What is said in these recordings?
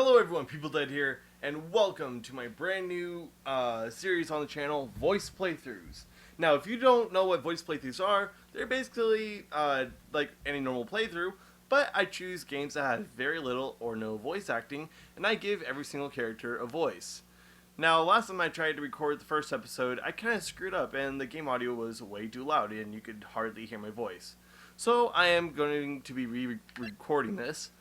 Hello everyone, peopledud here, and welcome to my brand new series on the channel, Voice Playthroughs. Now, if you don't know what voice playthroughs are, they're basically like any normal playthrough, but I choose games that have very little or no voice acting, and I give every single character a voice. Now, last time I tried to record the first episode, I kind of screwed up, and the game audio was way too loud, and you could hardly hear my voice. So, I am going to be re-recording this.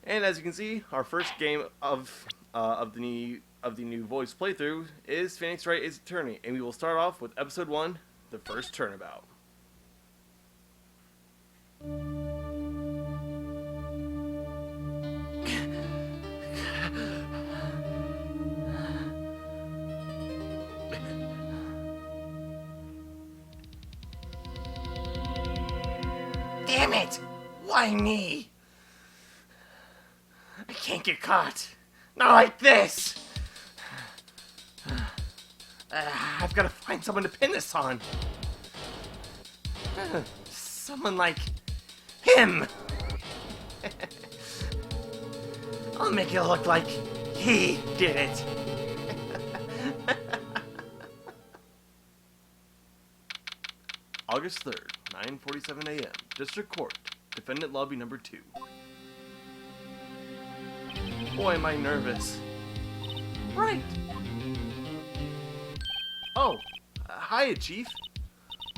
And as you can see, our first game of the new voice playthrough is Phoenix Wright is Attorney, and we will start off with episode 1, the first turnabout. Damn it! Why me? I can't get caught. Not like this! I've got to find someone to pin this on. Someone like him. I'll make it look like he did it. August 3rd, 9:47 a.m. District Court, Defendant Lobby Number 2. Boy, am I nervous. Right. Oh, hiya, Chief.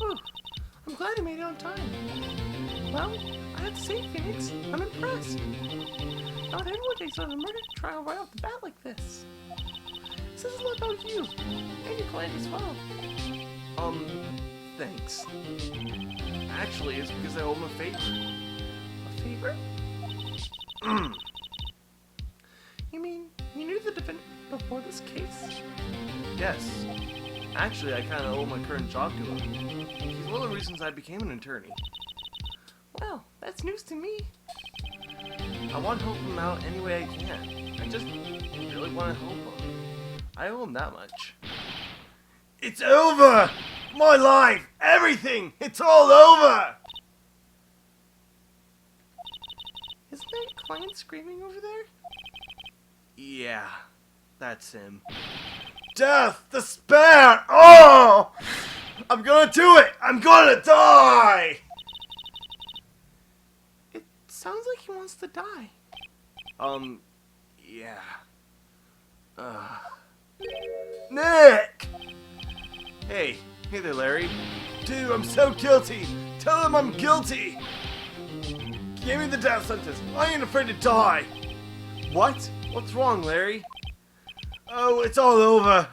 Oh, I'm glad you made it on time. Well, I have to say, Phoenix, I'm impressed. Not everyone takes on a murder trial right off the bat like this. This is a lot about you, and your client as well. Thanks. Actually, it's because I owe him a favor. A favor? You mean, you knew the defendant before this case? Yes. Actually, I kind of owe my current job to him. He's one of the reasons I became an attorney. Well, that's news to me. I want to help him out any way I can. I just really want to help him. I owe him that much. It's over! My life! Everything! It's all over! Isn't that your client screaming over there? Yeah, that's him. Death! Despair! Oh! I'm gonna do it! I'm gonna die! It sounds like he wants to die. Yeah. Nick! Hey there, Larry. Dude, I'm so guilty! Tell him I'm guilty! Give me the death sentence. I ain't afraid to die! What? What's wrong, Larry? Oh, it's all over.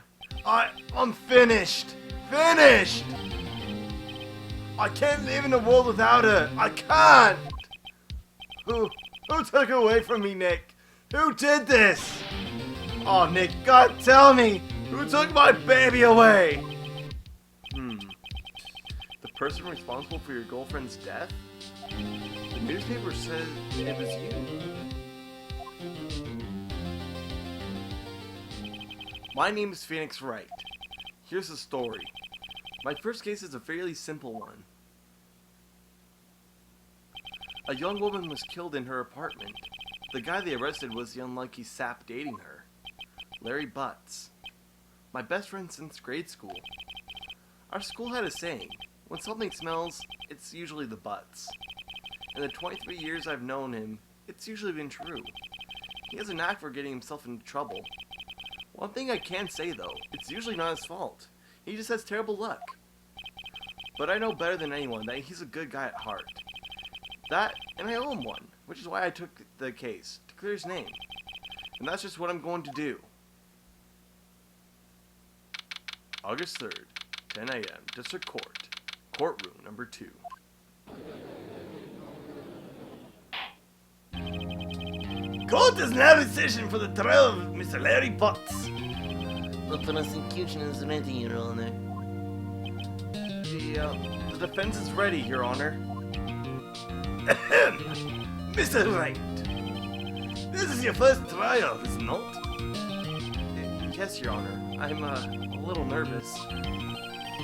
I'm finished. Finished! I can't live in a world without her. I can't! Who took her away from me, Nick? Who did this? Oh, Nick, God, tell me! Who took my baby away? The person responsible for your girlfriend's death? The newspaper said it was you. My name is Phoenix Wright. Here's the story. My first case is a fairly simple one. A young woman was killed in her apartment. The guy they arrested was the unlucky sap dating her, Larry Butts. My best friend since grade school. Our school had a saying, when something smells, it's usually the butts. In the 23 years I've known him, it's usually been true. He has a knack for getting himself into trouble. One thing I can say though, it's usually not his fault. He just has terrible luck. But I know better than anyone that he's a good guy at heart. That, and I owe him one, which is why I took the case, to clear his name. And that's just what I'm going to do. August 3rd, 10 a.m., District Court, Courtroom Number 2. Court has now decision for the trial of Mr. Larry Butts. The prosecution is ready, Your Honor. The defense is ready, Your Honor. Mr. Wright, this is your first trial, is it not? Yes, Your Honor. I'm a little nervous.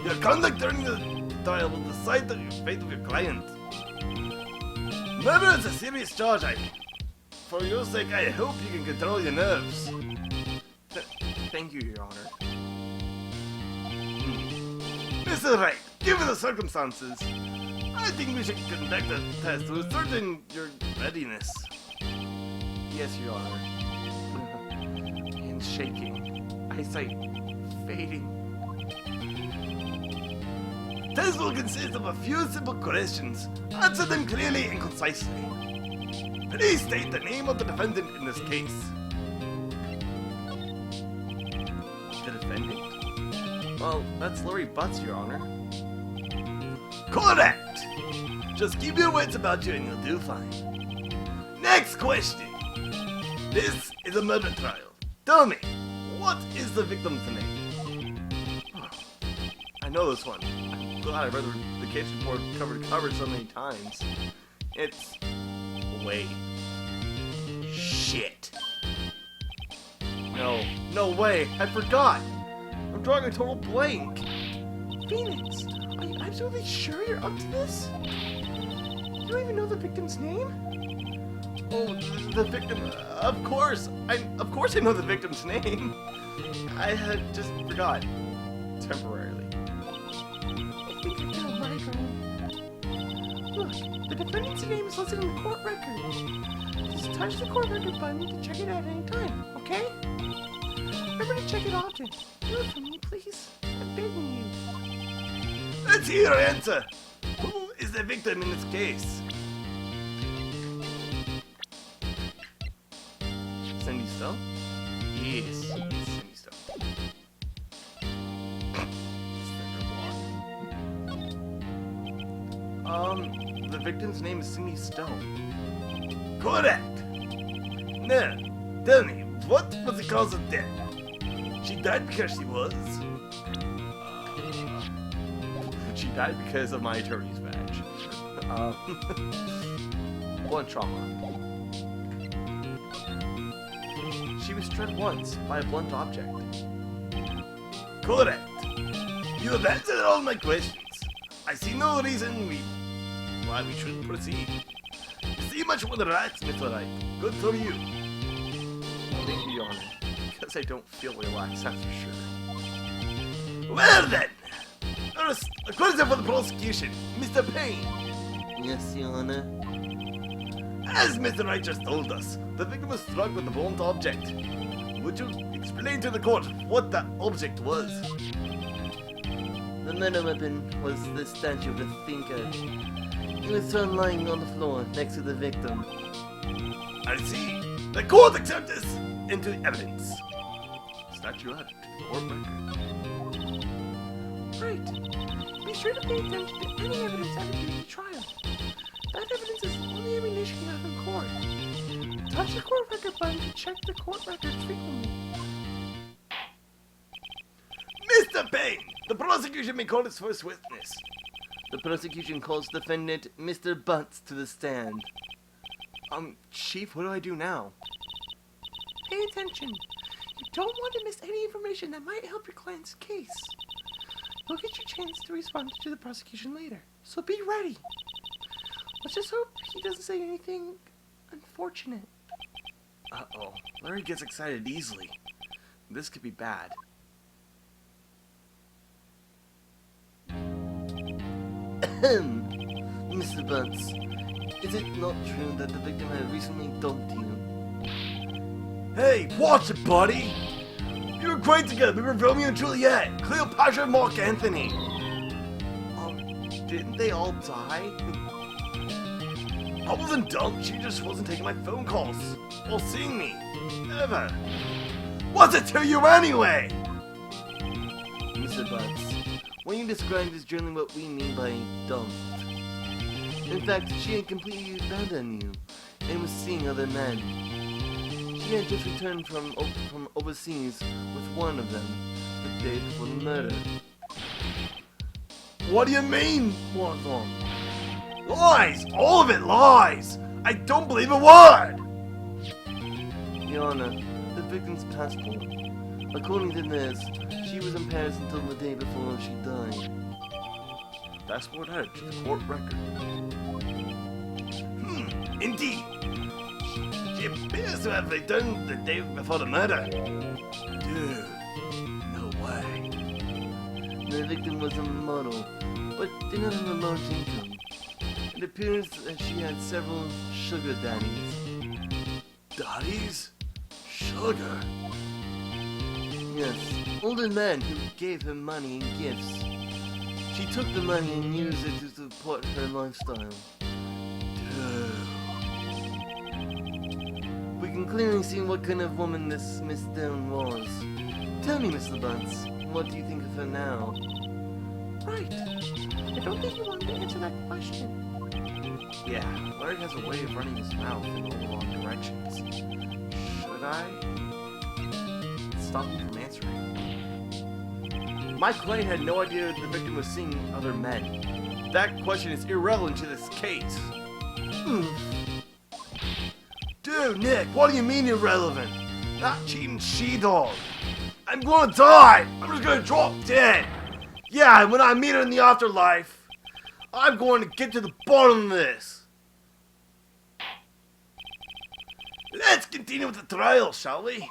Your conduct during the trial will decide the fate of your client. Murder is a serious charge, For your sake, I hope you can control your nerves. Thank you, Your Honor. Mr. Wright, given the circumstances, I think we should conduct a test to ascertain your readiness. Yes, Your Honor. Hands shaking. Eyesight fading. Test will consist of a few simple questions. Answer them clearly and concisely. Please state the name of the defendant in this case. The defendant? Well, that's Larry Butts, Your Honor. Correct! Just keep your wits about you and you'll do fine. Next question. This is a murder trial. Tell me, what is the victim's name? I know this one. I'm glad I read the case report cover to cover so many times. It's... Wait. Shit. No way. I forgot. I'm drawing a total blank. Phoenix, are you absolutely sure you're up to this? You don't even know the victim's name? Oh, the victim. Of course I know the victim's name. I had just forgot. Temporarily. I think you're doing right, Ryan. Look, the defendant's name is listed in the court record. Just touch the court record button to check it at any time, okay? Remember to check it often. Do it for me, please. I'm begging you. Let's hear your answer. Who is the victim in this case? Cindy Stowe? Yes. Cindy Stowe. The victim's name is Cindy Stowe. Correct. Now, tell me, what was the cause of death? She died because she was... She died because of my attorney's badge. Blunt trauma. She was struck once by a blunt object. Correct. You have answered all my questions. I see no reason why we shouldn't proceed. You see much more than rats, Mr. Wright. Good for you. Thank you, Your Honor. Because I don't feel relaxed, that's for sure. Well then, first, a question for the prosecution, Mr. Payne. Yes, Your Honor. As Mr. Wright just told us, the victim was struck with a blunt object. Would you explain to the court what that object was? The murder weapon was the statue of a thinker. It was found lying on the floor next to the victim. I see. The court accepts this into evidence. Statue added to the court record. Right. Be sure to pay attention to any evidence added during the trial. That evidence is the only ammunition you have in court. Touch the court record button to check the court records frequently. Mr. Payne, the prosecution may call its first witness. The prosecution calls defendant Mr. Butts to the stand. Chief, what do I do now? Pay attention. You don't want to miss any information that might help your client's case. You'll get your chance to respond to the prosecution later, so be ready. Let's just hope he doesn't say anything unfortunate. Uh-oh. Larry gets excited easily. This could be bad. Mr. Butts, is it not true that the victim had recently dumped you? Hey, watch it, buddy! You were great together. We were Romeo and Juliet, Cleopatra and Mark Anthony. Didn't they all die? I wasn't dumb. She just wasn't taking my phone calls or seeing me. Ever. What's it to you anyway? Mr. Butts, what you described is generally what we mean by dumped. In fact, she had completely abandoned you and was seeing other men. She had just returned from overseas with one of them the day before the murder. What do you mean, one of them? Lies! All of it lies! I don't believe a word! Your Honor, the victim's passport. According to this, she was in Paris until the day before she died. Passport added to the court record. Indeed. She it appears to have been done the day before the murder. Dude, no way. The victim was a model, but did not have a large income. It appears that she had several sugar daddies. Daddies? Sugar? Yes, older men who gave her money and gifts. She took the money and used it to support her lifestyle. We can clearly see what kind of woman this Miss Down was. Tell me, Mr. Bunce, what do you think of her now? Right. I don't think you wanted to answer that question. Yeah, Larry has a way of running his mouth in all the wrong directions. Should I stop him from answering? My client had no idea the victim was seeing other men. That question is irrelevant to this case. Dude, Nick, what do you mean irrelevant? Not cheating she-dog. I'm gonna die! I'm just gonna drop dead! Yeah, and when I meet her in the afterlife, I'm going to get to the bottom of this. Let's continue with the trial, shall we?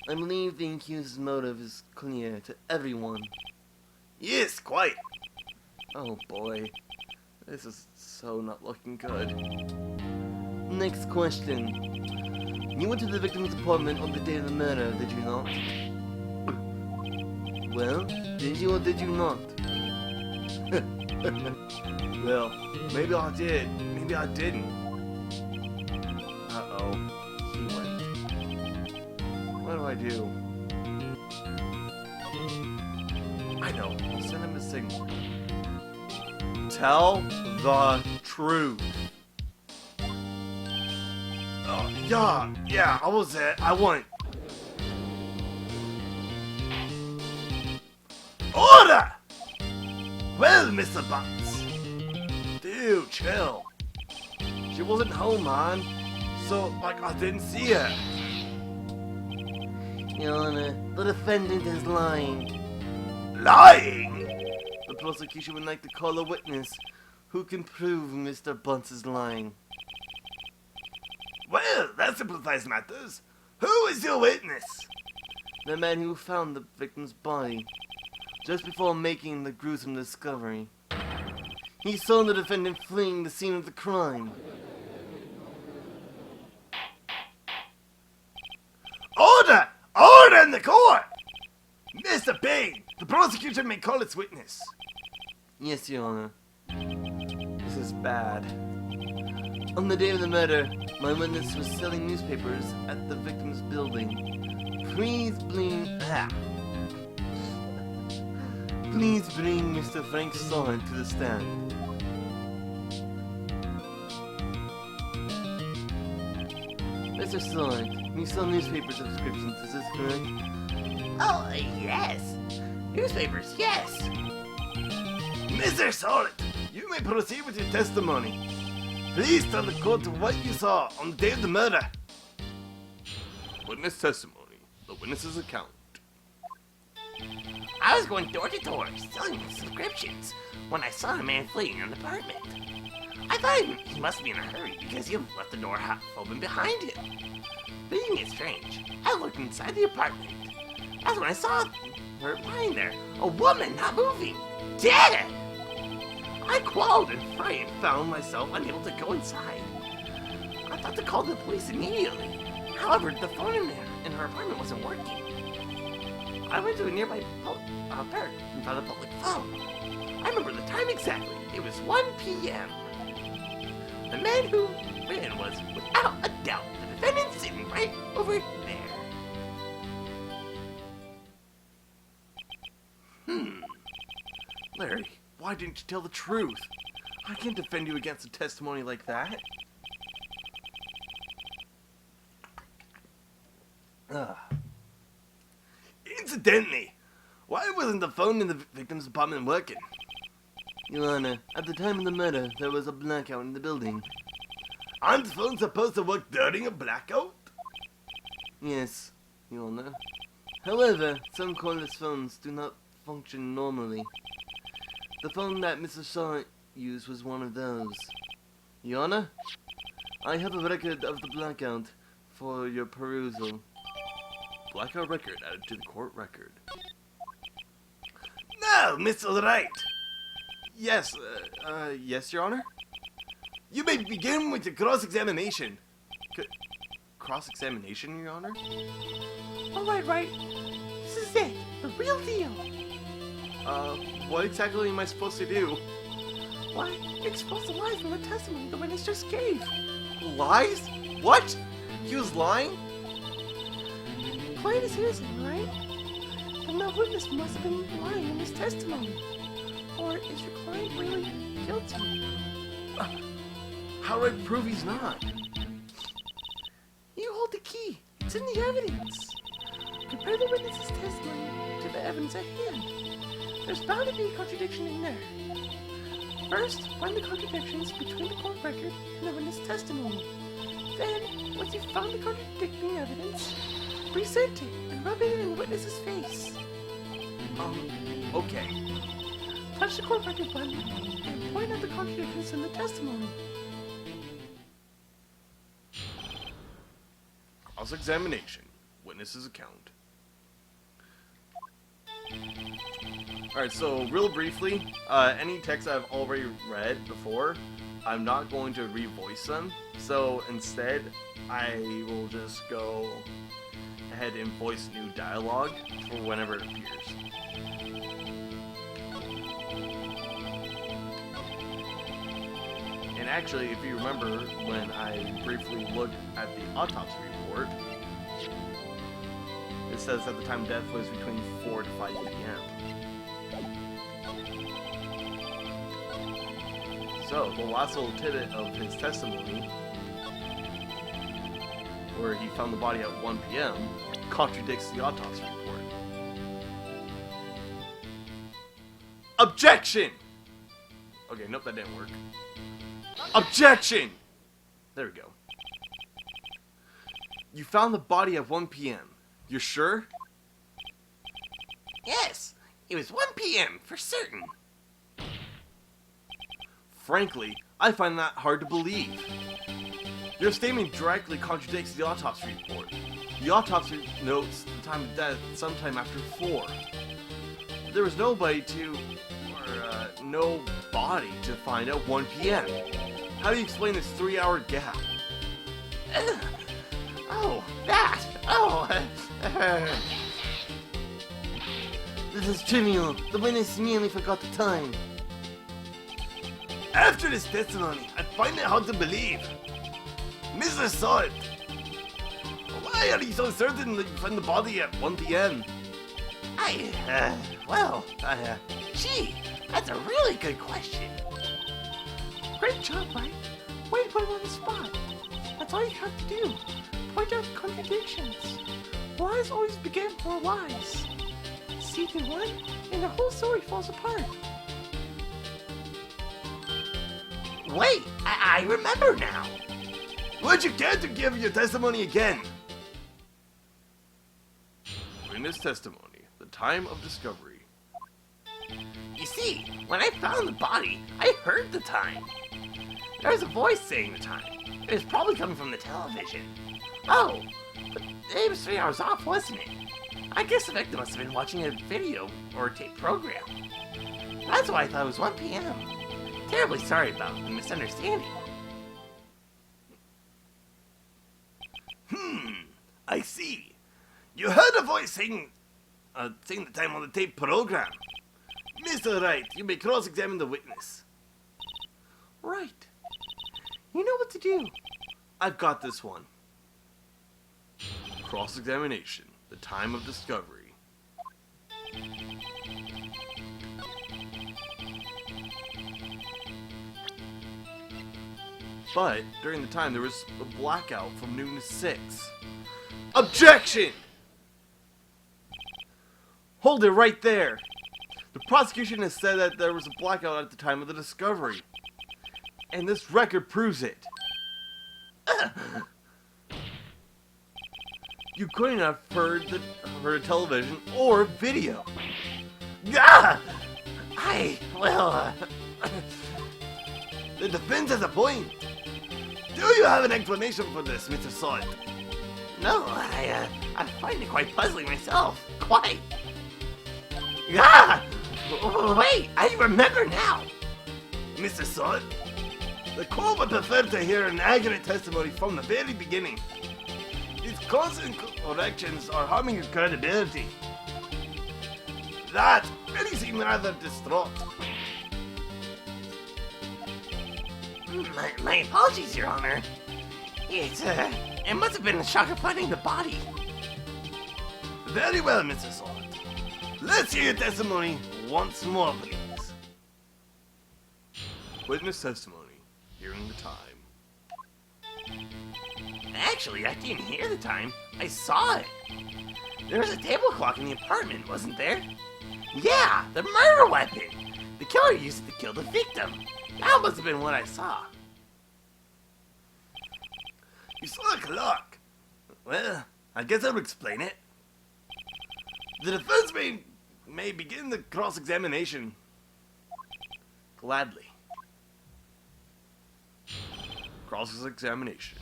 I believe the accused's motive is clear to everyone. Yes, quite. Oh boy, this is so not looking good. Next question. You went to the victim's apartment on the day of the murder, did you not? Well, did you or did you not? Well, maybe I did, maybe I didn't. Uh-oh, he went. What do I do? I know, I'll send him a signal. Tell the truth. Oh, yeah, I was there. I won. Order! Well, Mr. Butts. Dude, chill. She wasn't home, man. So, like, I didn't see her. Your Honor, the defendant is lying. Lying? The prosecution would like to call a witness who can prove Mr. Bunce is lying. Well, that simplifies matters. Who is your witness? The man who found the victim's body just before making the gruesome discovery. He saw the defendant fleeing the scene of the crime. Order! Order in the court! Mr. Payne, the prosecution may call its witness. Yes, Your Honor. This is bad. On the day of the murder, my witness was selling newspapers at the victim's building. Please bring Mr. Frank Solid to the stand. Mr. Solid, you sell newspaper subscriptions, is this correct? Oh, yes. Newspapers, yes. Mr. Solid, you may proceed with your testimony. Please tell the court what you saw on the day of the murder. Witness testimony. The witness's account. I was going door to door selling subscriptions when I saw a man fleeing an apartment. I thought he must be in a hurry because he left the door half open behind him. Thinking it strange, I looked inside the apartment. That's when I saw her lying there, a woman not moving, dead! I quelled and frightened, found myself unable to go inside. I thought to call the police immediately. However, the phone in her apartment wasn't working. I went to a nearby park and found a public phone. I remember the time exactly. It was 1 p.m. The man who ran was, without a doubt, the defendant sitting right over there. Larry, why didn't you tell the truth? I can't defend you against a testimony like that. Incidentally, why wasn't the phone in the victim's apartment working? Your Honor, at the time of the murder, there was a blackout in the building. Aren't phones supposed to work during a blackout? Yes, Your Honor. However, some cordless phones do not function normally. The phone that Mr. Shaw used was one of those. Your Honor, I have a record of the blackout for your perusal. Blackout record added to the court record. Now, Mr. Wright! Yes, yes, Your Honor? You may begin with your cross-examination. Cross-examination, Your Honor? Alright, Wright. This is it. The real deal. What exactly am I supposed to do? Why, you're exposed to lies from the testimony the witness just gave. Lies? What? He was lying? Client is innocent, right? Then that witness must have been lying in his testimony. Or is your client really guilty? How do I prove he's not? You hold the key. It's in the evidence. Compare the witness's testimony to the evidence at hand. There's bound to be a contradiction in there. First, find the contradictions between the court record and the witness testimony. Then, once you've found the contradicting evidence, present it and rub it in the witness's face. Okay. Touch the court record button and point out the contradictions in the testimony. Cross-examination. Witness's account. Alright, so real briefly, any text I've already read before, I'm not going to revoice them. So instead, I will just go ahead and voice new dialogue for whenever it appears. And actually, if you remember, when I briefly looked at the autopsy report, it says that the time of death was between 4 to 5 p.m. So, the last little tidbit of his testimony, where he found the body at 1 p.m., contradicts the autopsy report. Objection! Okay, nope, that didn't work. Objection! There we go. You found the body at 1 p.m. You're sure? Yes, it was 1 p.m. for certain. Frankly, I find that hard to believe. Your statement directly contradicts the autopsy report. The autopsy notes the time of death sometime after 4. There was nobody no body to find at 1 p.m. How do you explain this 3-hour gap? Oh, that! Oh, This is trivial. The witness merely forgot the time. After this testimony, I find it hard to believe. Mr. Salt, why are you so certain that you found the body at 1 p.m.? Gee, that's a really good question. Great job, Wright. Way to put him on the spot. That's all you have to do. Point out contradictions. Lies always begin more lies. See through one, and the whole story falls apart. Wait, I remember now. Would you care to give your testimony again? Witness testimony. The time of discovery. You see, when I found the body, I heard the time. There was a voice saying the time. It was probably coming from the television. Oh, but it was 3 hours off, wasn't it? I guess the victim must have been watching a video or a tape program. That's why I thought it was 1 p.m. Terribly sorry about the misunderstanding. I see. You heard a voice saying the time on the tape program. Mr. Wright, you may cross-examine the witness. Right. You know what to do. I've got this one. Cross-examination. The time of discovery. But during the time there was a blackout from noon to 6. Objection! Hold it right there. The prosecution has said that there was a blackout at the time of the discovery. And this record proves it. You couldn't have heard a television or video. Ah! The defense has a point. Do you have an explanation for this, Mr. Salt? No, I find it quite puzzling myself. Quite. Ah! Wait, I remember now. Mr. Salt, the court would prefer to hear an accurate testimony from the very beginning. These constant corrections are harming your credibility. That really seemed rather distraught. My apologies, Your Honor. It must have been the shock of finding the body. Very well, Mr. Salt. Let's hear your testimony once more, please. Witness testimony. Hearing the time. Actually, I didn't hear the time. I saw it. There was a table clock in the apartment, wasn't there? Yeah, the murder weapon. The killer used it to kill the victim. That must have been what I saw. You saw a clock. Well, I guess I'll explain it. The defense may begin the cross-examination. Gladly. Cross-examination.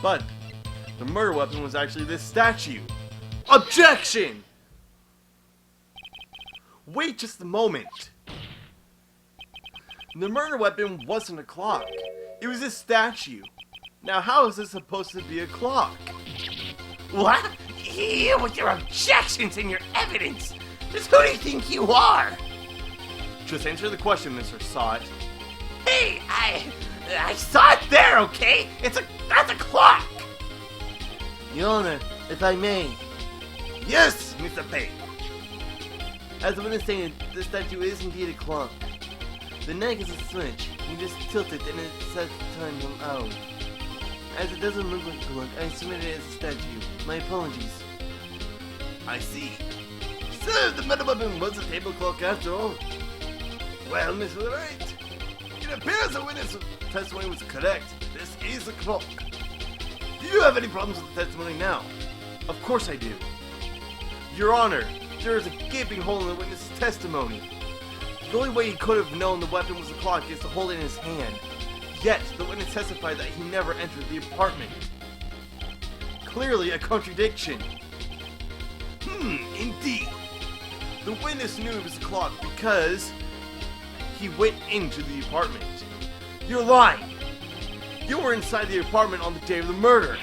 But the murder weapon was actually this statue. Objection! Wait just a moment. The murder weapon wasn't a clock. It was a statue. Now how is this supposed to be a clock? What? You with your objections and your evidence. Just who do you think you are? Just answer the question, Mr. Sot. Hey, I saw it there, okay? That's a clock. Your Honor, if I may. Yes, Mr. Payne. As the witness stated, the statue is indeed a clock. The neck is a switch. You just tilt it and it sets the time out. As it doesn't look like a clock, I submitted it as a statue. My apologies. I see. So the murder weapon was a table clock after all. Well, Mr. Wright, it appears the witness testimony was correct. This is a clock. Do you have any problems with the testimony now? Of course I do. Your Honor, there is a gaping hole in the witness's testimony. The only way he could have known the weapon was a clock is to hold it in his hand. Yet, the witness testified that he never entered the apartment. Clearly a contradiction. Indeed. The witness knew it was a clock because he went into the apartment. You're lying. You were inside the apartment on the day of the murder.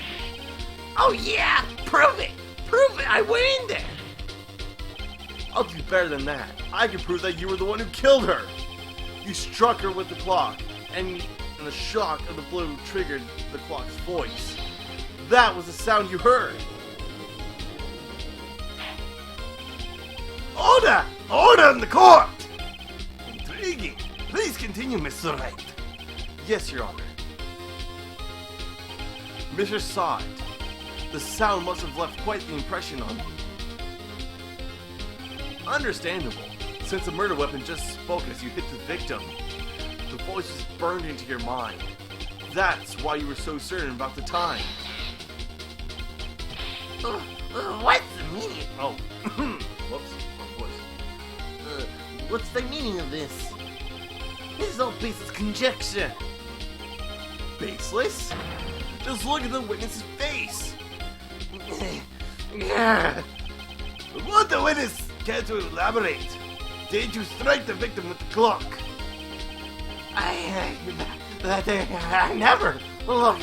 Oh yeah, prove it. Prove it. I went in there. I'll do better than that. I can prove that you were the one who killed her. You struck her with the clock, and the shock of the blow triggered the clock's voice. That was the sound you heard. Order! Order in the court! Intriguing. Please continue, Mr. Wright. Yes, Your Honor. Mr. Sot, the sound must have left quite the impression on you. Understandable, since the murder weapon just spoke as you hit the victim. The voice was burned into your mind. That's why you were so certain about the time. What's the meaning? Oh, whoops, wrong voice. What's the meaning of this? This is all baseless conjecture. Baseless? Just look at the witness's face. Want the witness care to elaborate? Did you strike the victim with the clock? I never. Look,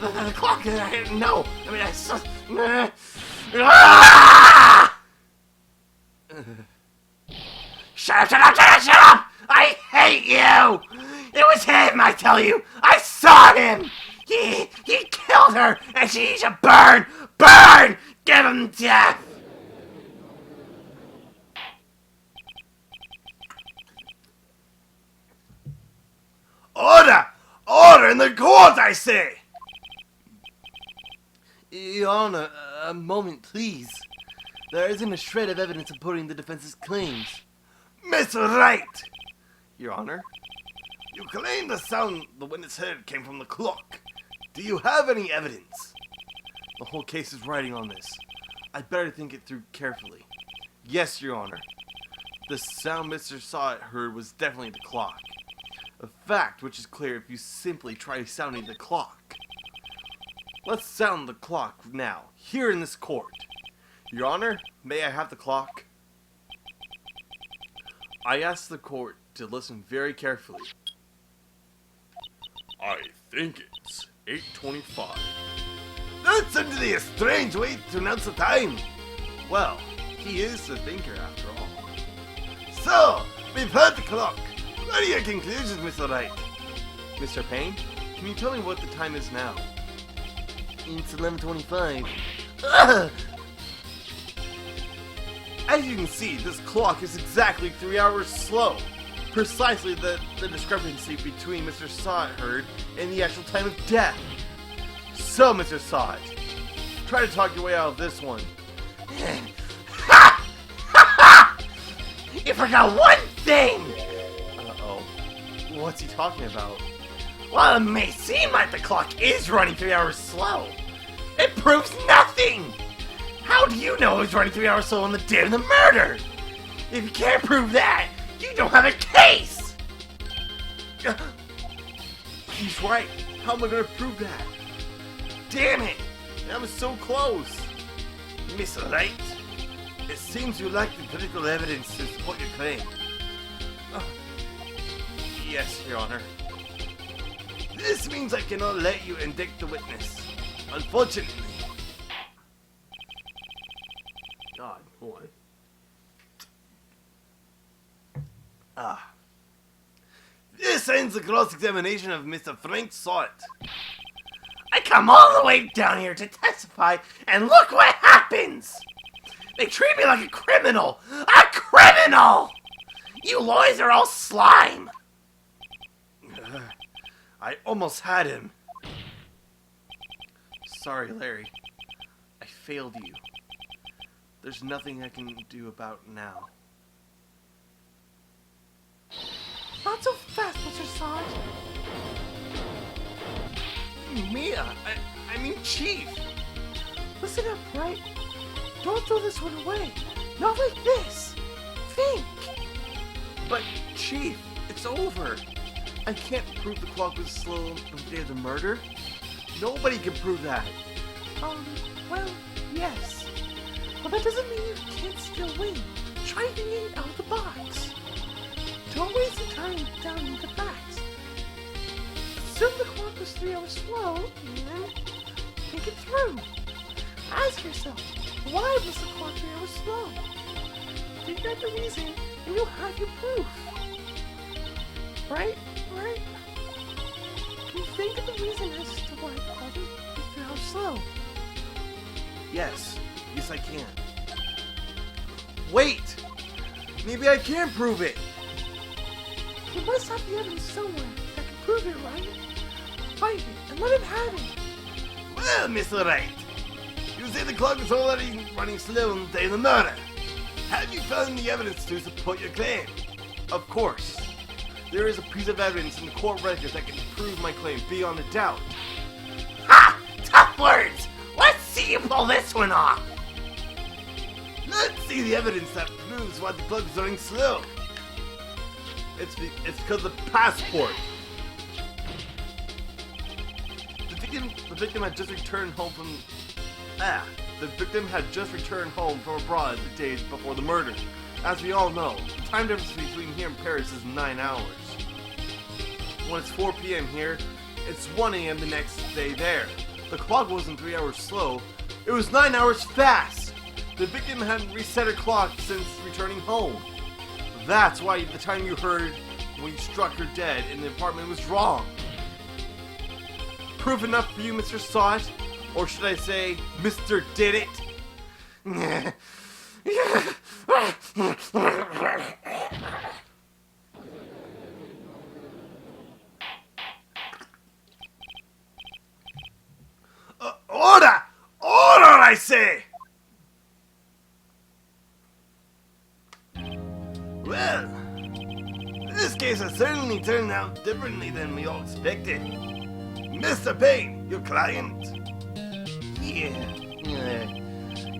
the clock. No, I mean I saw. Shut up! Shut up! Shut up! Shut up! I hate you. It was him, I tell you. I saw him. He killed her, and she should burn. Burn! Give him death. Order! Order in the court, I say! Your Honor, a moment, please. There isn't a shred of evidence supporting the defense's claims. Mr. Wright! Your Honor, you claim the sound the witness heard came from the clock. Do you have any evidence? The whole case is riding on this. I'd better think it through carefully. Yes, Your Honor. The sound Mr. Sot heard was definitely the clock. A fact which is clear if you simply try sounding the clock. Let's sound the clock now, here in this court. Your Honor, may I have the clock? I ask the court to listen very carefully. I think it's 8:25. That's certainly a strange way to announce the time. Well, he is the thinker after all. So, we've heard the clock. What are your conclusions, Mr. Wright? Mr. Payne, can you tell me what the time is now? It's 11:25. As you can see, this clock is exactly 3 hours slow. Precisely the discrepancy between Mr. Sot heard and the actual time of death. So, Mr. Sot, try to talk your way out of this one. You forgot one thing! Uh-oh. What's he talking about? While it may seem like the clock is running 3 hours slow, it proves nothing! How do you know it was running 3 hours slow on the day of the murder? If you can't prove that, you don't have a case! He's right. How am I going to prove that? Damn it! I was so close. Mr. Wright, It seems you lack the critical evidence to support your claim. Yes, Your Honor. This means I cannot let you indict the witness. Unfortunately. God, what? This ends the cross-examination of Mr. Frank Sot. I come all the way down here to testify, and look what happens! They treat me like a criminal! A criminal! You lawyers are all slime! I almost had him. Sorry, Larry. I failed you. There's nothing I can do about now. Not so fast, Mr. Sot. Mia, I mean Chief. Listen up, Wright. Don't throw this one away. Not like this. Think. But Chief, it's over. I can't prove the clock was slow on the day of the murder. Nobody can prove that. Well, yes. But that doesn't mean you can't still win. Try thinking out of the box. Don't waste your time down into the facts. Assume the clock was 3 hours slow, and think it through. Ask yourself, why was the clock 3 hours slow? Figure out the reason, and you'll have your proof. Right? Right? Can you think of the reason as to why the clock was 3 hours slow? Yes I can. Wait! Maybe I can prove it! You must have the evidence somewhere that can prove it, right? Fight it, and let him have it! Well, Mr. Wright, you say the clock is already running slow on the day of the murder. Have you found the evidence to support your claim? Of course. There is a piece of evidence in the court records that can prove my claim beyond a doubt. Ha! Tough words! Let's see you pull this one off! Let's see the evidence that proves why the clock is running slow. It's because of the passport. The victim had just returned home from... The victim had just returned home from abroad the days before the murder. As we all know, the time difference between here and Paris is 9 hours. When it's 4 p.m. here, it's 1 a.m. the next day there. The clock wasn't 3 hours slow, it was 9 hours fast! The victim hadn't reset her clock since returning home. That's why the time you heard when you struck her dead in the apartment was wrong. Proof enough for you, Mr. Sot? Or should I say, Mr. Did It? Order! Order, I say! Well, this case has certainly turned out differently than we all expected. Mr. Payne, your client? Yeah.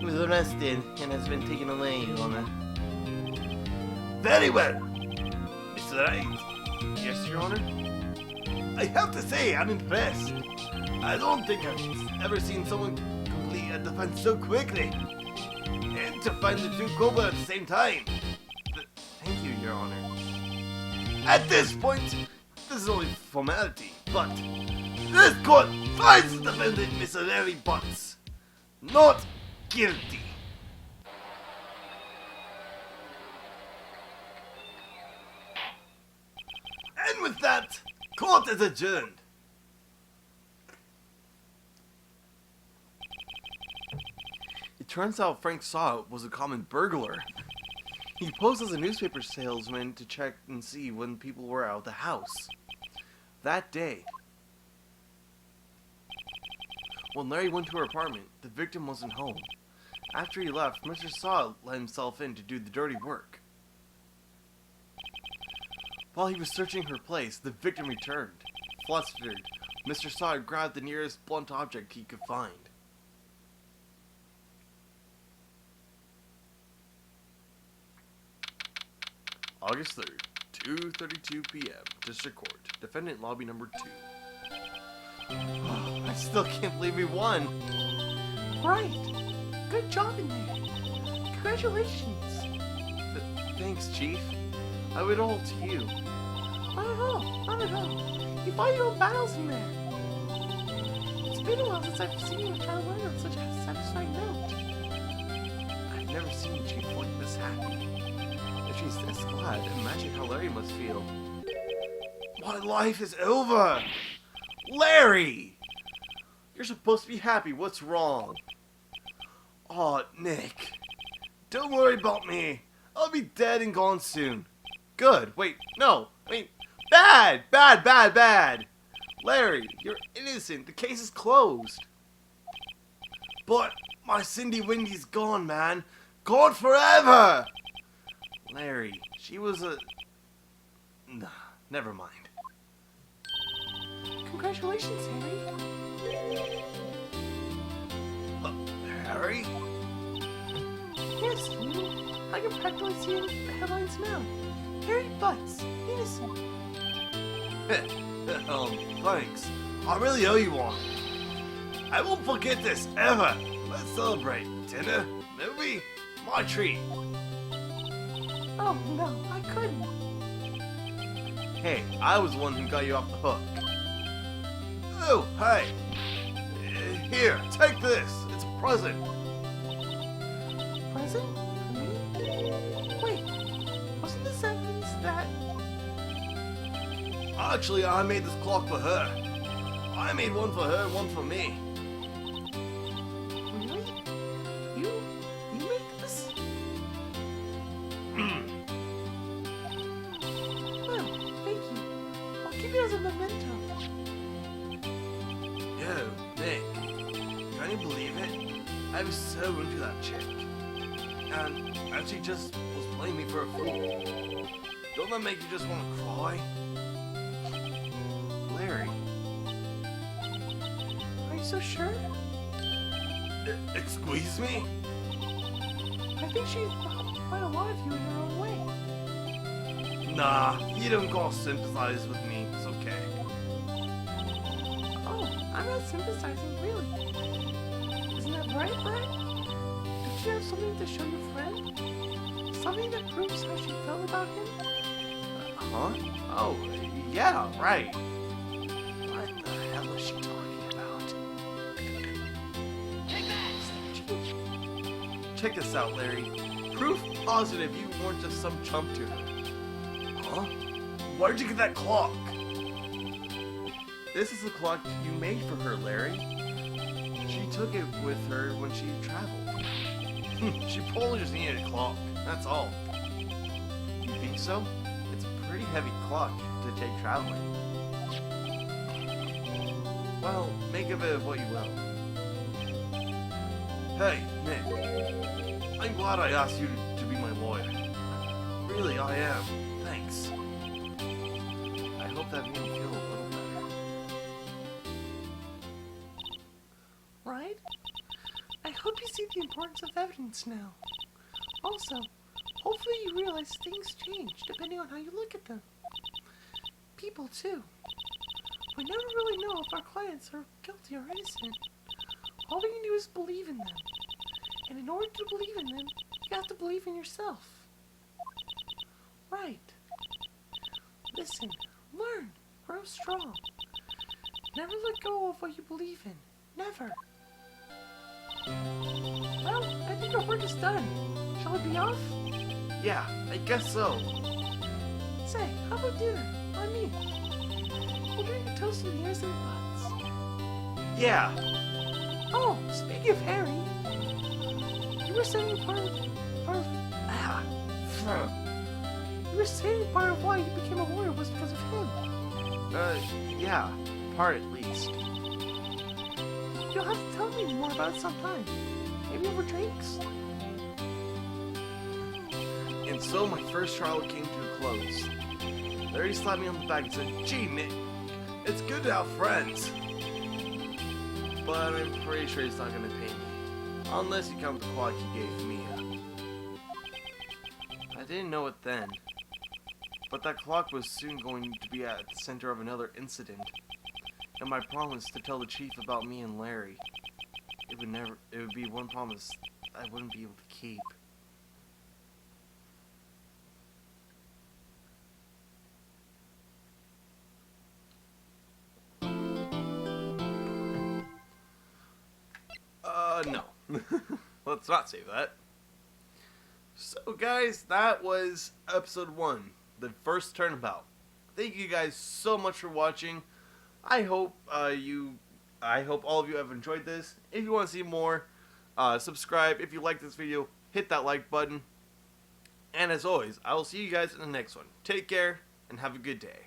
was arrested and has been taken away, Your Honor. Very well, Mr. Wright. Yes, Your Honor? I have to say, I'm impressed. I don't think I've ever seen someone complete a defense so quickly. And to find the two Cobra at the same time. Thank you, Your Honor. At this point, this is only formality, but this court finds the defendant, Mr. Larry Butts, not guilty. And with that, court is adjourned. It turns out Frank Saw was a common burglar. He posed as a newspaper salesman to check and see when people were out of the house. That day, when Larry went to her apartment, the victim wasn't home. After he left, Mr. Saw let himself in to do the dirty work. While he was searching her place, the victim returned. Flustered, Mr. Saw grabbed the nearest blunt object he could find. August 3rd, 2:32 p.m. District Court. Defendant lobby number 2. I still can't believe we won. Right. Good job in there. Congratulations. Thanks, Chief. I owe it all to you. Not at all. Not at all. You fought your own battles in there. It's been a while since I've seen you try to learn on such a satisfying note. I've never seen Chief like this happy. If she's this glad, imagine how Larry must feel. My life is over! Larry! You're supposed to be happy. What's wrong? Aw, Nick. Don't worry about me. I'll be dead and gone soon. Good. Wait, no. Wait. Bad! Bad, bad, bad! Larry, you're innocent. The case is closed. But my Cindy Windy's gone, man. Gone forever! Larry, she was a... Nah, never mind. Congratulations, Harry. Harry? Yes, you. I can practically see it in the headlines now. Harry Butts, innocent. Thanks. I really owe you one. I won't forget this ever. Let's celebrate. Dinner, movie, my treat. Oh no, I couldn't. Hey, I was the one who got you off the hook. Oh, hey. Here, take this. It's a present. Present? For me? Wait, wasn't the sentence that... Actually, I made this clock for her. I made one for her and one for me. Really? You make this? Well, thank you. I'll keep it as a memento. Yo, Nick. Can you believe it? I was so into that chick. And she just was playing me for a fool. Don't that make you just want to cry? Larry, Are you so sure? Excuse me? I think she thought quite a lot of you in her own way. Nah, you don't gotta sympathize with me. It's okay. Oh, I'm not sympathizing, really. Isn't that right, Brett? Did you have something to show your friend? Something that proves how she felt about him? huh? Oh, yeah, right. What the hell is she talking about? Check this out, Larry. Proof positive you weren't just some chump to her. Huh? Where'd you get that clock? This is the clock you made for her, Larry. She took it with her when she traveled. She probably just needed a clock. That's all. You think so? It's a pretty heavy clock to take traveling. Well, make of it what you will. Hey, Nick. I'm glad I asked you to be my lawyer. Really, I am. Thanks. I hope that made you feel a little better. Right? I hope you see the importance importance of evidence now. Also, hopefully you realize things change depending on how you look at them. People, too. We never really know if our clients are guilty or innocent. All we can do is believe in them. And in order to believe in them, you have to believe in yourself. Right. Listen, learn, grow strong. Never let go of what you believe in. Never. Well, I think our work is done. Shall we be off? Yeah, I guess so. Say, how about dinner? I mean, we'll drink a toast to the innocent thoughts. Yeah. Oh, speaking of Harry, you were saying you were saying part of why you became a lawyer was because of him. Yeah, part at least. You'll have to tell me more about it sometime. Maybe over drinks. And so my first trial came to a close. Larry slapped me on the back and said, "Gee, Nick, it's good to have friends." But I'm pretty sure he's not gonna pay me. Unless you count the quad he gave me. I didn't know it then. But that clock was soon going to be at the center of another incident. And my promise to tell the chief about me and Larry. It would be one promise I wouldn't be able to keep. No. Let's not say that. So guys, that was episode 1, the first turnabout. Thank you guys so much for watching. I hope all of you have enjoyed this. If you want to see more, subscribe. If you like this video, hit that like button. And as always, I will see you guys in the next one. Take care and have a good day.